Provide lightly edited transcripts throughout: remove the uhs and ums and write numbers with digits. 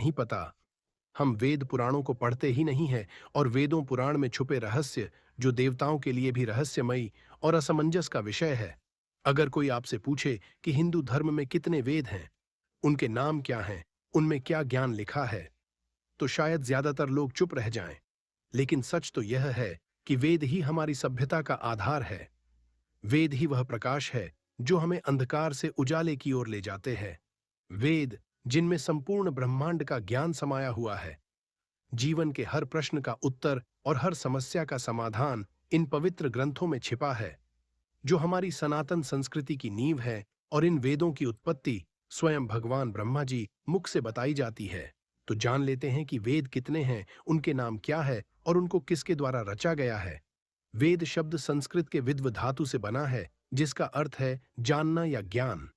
नहीं पता। हम वेद पुराणों को पढ़ते ही नहीं हैं और वेदों पुराण में छुपे रहस्य, जो देवताओं के लिए भी रहस्यमयी और असमंजस का विषय है। अगर कोई आपसे पूछे कि हिंदू धर्म में कितने वेद हैं, उनके नाम क्या हैं, उनमें क्या ज्ञान लिखा है, तो शायद ज्यादातर लोग चुप रह जाएं। लेकिन सच तो यह है कि वेद ही हमारी सभ्यता का आधार है। वेद ही वह प्रकाश है जो हमें अंधकार से उजाले की ओर ले जाते हैं। वेद, जिनमें संपूर्ण ब्रह्मांड का ज्ञान समाया हुआ है, जीवन के हर प्रश्न का उत्तर और हर समस्या का समाधान इन पवित्र ग्रंथों में छिपा है, जो हमारी सनातन संस्कृति की नींव है। और इन वेदों की उत्पत्ति स्वयं भगवान ब्रह्मा जी मुख से बताई जाती है। तो जान लेते हैं कि वेद कितने हैं, उनके नाम क्या है और उनको किसके द्वारा रचा गया है। वेद शब्द संस्कृत के विद्व धातु से बना है, जिसका अर्थ है जानना या ज्ञान।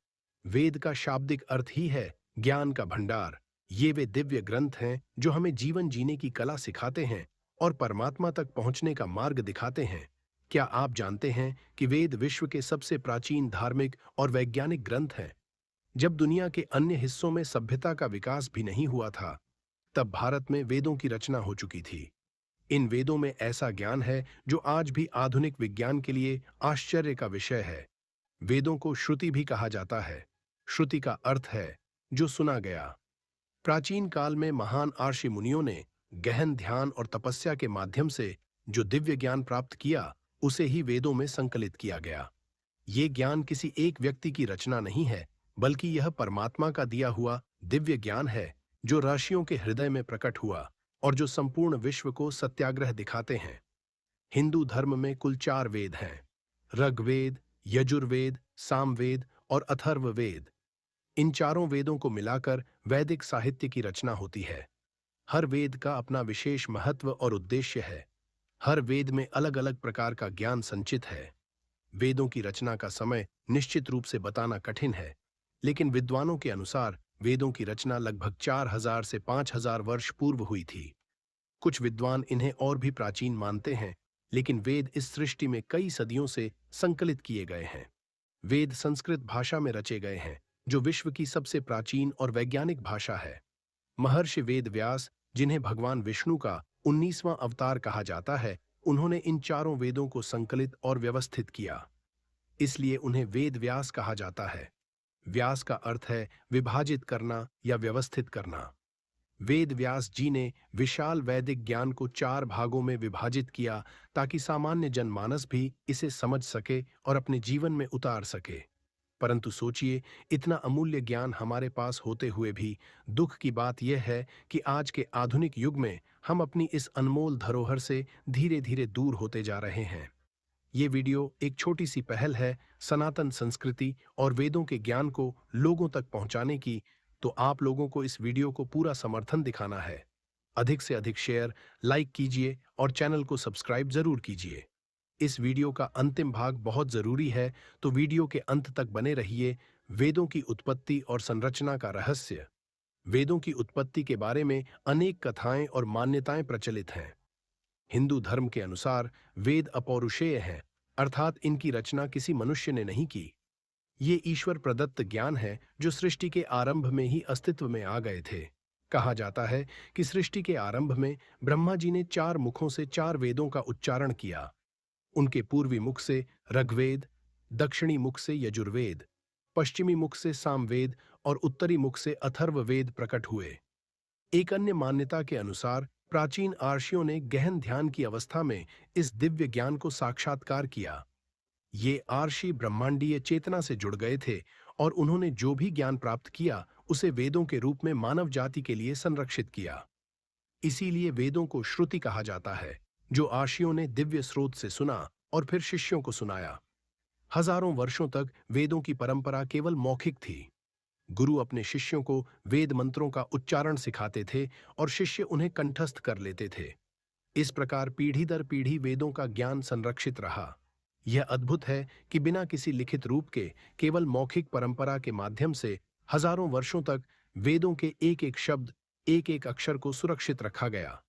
वेद का शाब्दिक अर्थ ही है ज्ञान का भंडार। ये वे दिव्य ग्रंथ हैं जो हमें जीवन जीने की कला सिखाते हैं और परमात्मा तक पहुंचने का मार्ग दिखाते हैं। क्या आप जानते हैं कि वेद विश्व के सबसे प्राचीन धार्मिक और वैज्ञानिक ग्रंथ हैं? जब दुनिया के अन्य हिस्सों में सभ्यता का विकास भी नहीं हुआ था, तब भारत में वेदों की रचना हो चुकी थी। इन वेदों में ऐसा ज्ञान है जो आज भी आधुनिक विज्ञान के लिए आश्चर्य का विषय है। वेदों को श्रुति भी कहा जाता है। श्रुति का अर्थ है जो सुना गया। प्राचीन काल में महान आर्षि मुनियों ने गहन ध्यान और तपस्या के माध्यम से जो दिव्य ज्ञान प्राप्त किया, उसे ही वेदों में संकलित किया गया। ये ज्ञान किसी एक व्यक्ति की रचना नहीं है, बल्कि यह परमात्मा का दिया हुआ दिव्य ज्ञान है, जो ऋषियों के हृदय में प्रकट हुआ और जो संपूर्ण विश्व को सत्याग्रह दिखाते हैं। हिंदू धर्म में कुल 4 वेद हैं: ऋग्वेद, यजुर्वेद, सामवेद और अथर्ववेद। इन चारों वेदों को मिलाकर वैदिक साहित्य की रचना होती है। हर वेद का अपना विशेष महत्व और उद्देश्य है। हर वेद में अलग अलग प्रकार का ज्ञान संचित है। वेदों की रचना का समय निश्चित रूप से बताना कठिन है, लेकिन विद्वानों के अनुसार वेदों की रचना लगभग 4000 से 5000 वर्ष पूर्व हुई थी। कुछ विद्वान इन्हें और भी प्राचीन मानते हैं, लेकिन वेद इस सृष्टि में कई सदियों से संकलित किए गए हैं। वेद संस्कृत भाषा में रचे गए हैं, जो विश्व की सबसे प्राचीन और वैज्ञानिक भाषा है। महर्षि वेद व्यास, जिन्हें भगवान विष्णु का 19वां अवतार कहा जाता है, उन्होंने इन चारों वेदों को संकलित और व्यवस्थित किया। इसलिए उन्हें वेद व्यास कहा जाता है। व्यास का अर्थ है विभाजित करना या व्यवस्थित करना। वेद व्यास जी ने विशाल वैदिक ज्ञान को 4 भागों में विभाजित किया, ताकि सामान्य जनमानस भी इसे समझ सके और अपने जीवन में उतार सके। परंतु सोचिए, इतना अमूल्य ज्ञान हमारे पास होते हुए भी दुख की बात यह है कि आज के आधुनिक युग में हम अपनी इस अनमोल धरोहर से धीरे धीरे दूर होते जा रहे हैं। ये वीडियो एक छोटी सी पहल है सनातन संस्कृति और वेदों के ज्ञान को लोगों तक पहुंचाने की। तो आप लोगों को इस वीडियो को पूरा समर्थन दिखाना है। अधिक से अधिक शेयर, लाइक कीजिए और चैनल को सब्सक्राइब जरूर कीजिए। इस वीडियो का अंतिम भाग बहुत जरूरी है, तो वीडियो के अंत तक बने रहिए। वेदों की उत्पत्ति और संरचना का रहस्य। वेदों की उत्पत्ति के बारे में अनेक कथाएं और मान्यताएं प्रचलित हैं। हिंदू धर्म के अनुसार वेद अपौरुषेय हैं, अर्थात इनकी रचना किसी मनुष्य ने नहीं की। ये ईश्वर प्रदत्त ज्ञान है जो सृष्टि के आरंभ में ही अस्तित्व में आ गए थे। कहा जाता है कि सृष्टि के आरंभ में ब्रह्मा जी ने 4 मुखों से 4 वेदों का उच्चारण किया। उनके पूर्वी मुख से ऋग्वेद, दक्षिणी मुख से यजुर्वेद, पश्चिमी मुख से सामवेद और उत्तरी मुख से अथर्ववेद प्रकट हुए। एक अन्य मान्यता के अनुसार प्राचीन आर्षियों ने गहन ध्यान की अवस्था में इस दिव्य ज्ञान को साक्षात्कार किया। ये आर्षि ब्रह्मांडीय चेतना से जुड़ गए थे और उन्होंने जो भी ज्ञान प्राप्त किया, उसे वेदों के रूप में मानव जाति के लिए संरक्षित किया। इसीलिए वेदों को श्रुति कहा जाता है, जो आर्षियों ने दिव्य स्रोत से सुना और फिर शिष्यों को सुनाया। हजारों वर्षों तक वेदों की परंपरा केवल मौखिक थी। गुरु अपने शिष्यों को वेद मंत्रों का उच्चारण सिखाते थे और शिष्य उन्हें कंठस्थ कर लेते थे। इस प्रकार पीढ़ी दर पीढ़ी वेदों का ज्ञान संरक्षित रहा। यह अद्भुत है कि बिना किसी लिखित रूप के, केवल मौखिक परंपरा के माध्यम से हजारों वर्षों तक वेदों के एक एक शब्द, एक एक अक्षर को सुरक्षित रखा गया।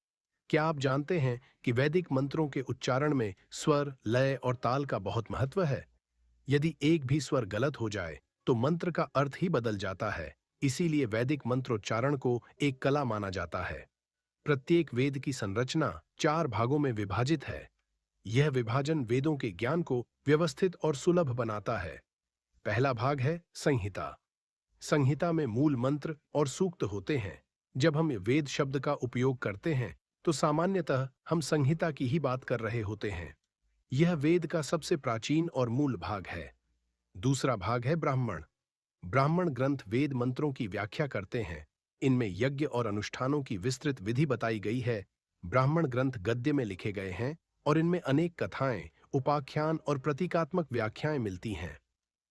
क्या आप जानते हैं कि वैदिक मंत्रों के उच्चारण में स्वर, लय और ताल का बहुत महत्व है? यदि एक भी स्वर गलत हो जाए, तो मंत्र का अर्थ ही बदल जाता है। इसीलिए वैदिक मंत्रोच्चारण को एक कला माना जाता है। प्रत्येक वेद की संरचना 4 भागों में विभाजित है। यह विभाजन वेदों के ज्ञान को व्यवस्थित और सुलभ बनाता है। पहला भाग है संहिता। संहिता में मूल मंत्र और सूक्त होते हैं। जब हम वेद शब्द का उपयोग करते हैं तो सामान्यतः हम संहिता की ही बात कर रहे होते हैं। यह वेद का सबसे प्राचीन और मूल भाग है। दूसरा भाग है ब्राह्मण। ब्राह्मण ग्रंथ वेद मंत्रों की व्याख्या करते हैं। इनमें यज्ञ और अनुष्ठानों की विस्तृत विधि बताई गई है। ब्राह्मण ग्रंथ गद्य में लिखे गए हैं और इनमें अनेक कथाएं, उपाख्यान और प्रतीकात्मक व्याख्याएं मिलती हैं।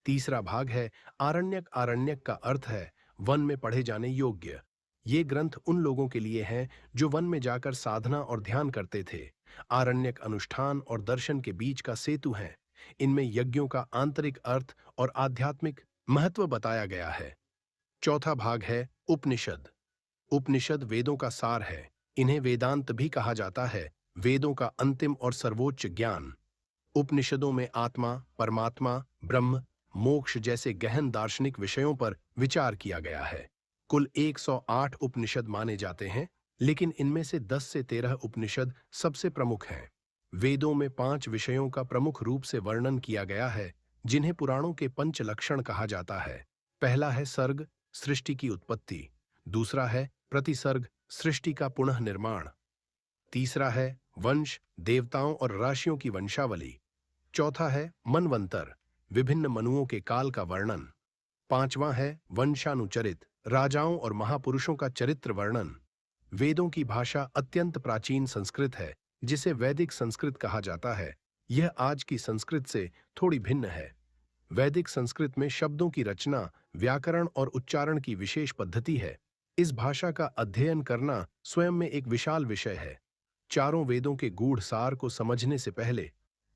तीसरा भाग है आरण्यक। आरण्यक का अर्थ है वन में पढ़े जाने योग्य। ये ग्रंथ उन लोगों के लिए हैं जो वन में जाकर साधना और ध्यान करते थे। आरण्यक अनुष्ठान और दर्शन के बीच का सेतु हैं। इनमें यज्ञों का आंतरिक अर्थ और आध्यात्मिक महत्व बताया गया है। चौथा भाग है उपनिषद। उपनिषद वेदों का सार है। इन्हें वेदांत भी कहा जाता है। वेदों का अंतिम और सर्वोच्च ज्ञान। उपनिषदों में आत्मा, परमात्मा, ब्रह्म, मोक्ष जैसे गहन दार्शनिक विषयों पर विचार किया गया है। कुल 108 उपनिषद माने जाते हैं, लेकिन इनमें से 10 से 13 उपनिषद सबसे प्रमुख हैं। वेदों में 5 विषयों का प्रमुख रूप से वर्णन किया गया है, जिन्हें पुराणों के पंच लक्षण कहा जाता है। पहला है सर्ग, सृष्टि की उत्पत्ति। दूसरा है प्रतिसर्ग, सृष्टि का पुनः निर्माण। तीसरा है वंश, देवताओं और राशियों की वंशावली। चौथा है मनवंतर, विभिन्न मनुओं के काल का वर्णन। पांचवां है वंशानुचरित, राजाओं और महापुरुषों का चरित्र वर्णन। वेदों की भाषा अत्यंत प्राचीन संस्कृत है, जिसे वैदिक संस्कृत कहा जाता है। यह आज की संस्कृत से थोड़ी भिन्न है। वैदिक संस्कृत में शब्दों की रचना, व्याकरण और उच्चारण की विशेष पद्धति है। इस भाषा का अध्ययन करना स्वयं में एक विशाल विषय है। चारों वेदों के गूढ़ सार को समझने से पहले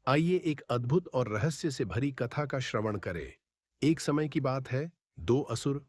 आइए एक अद्भुत और रहस्य से भरी कथा का श्रवण करें। एक समय की बात है, 2 असुर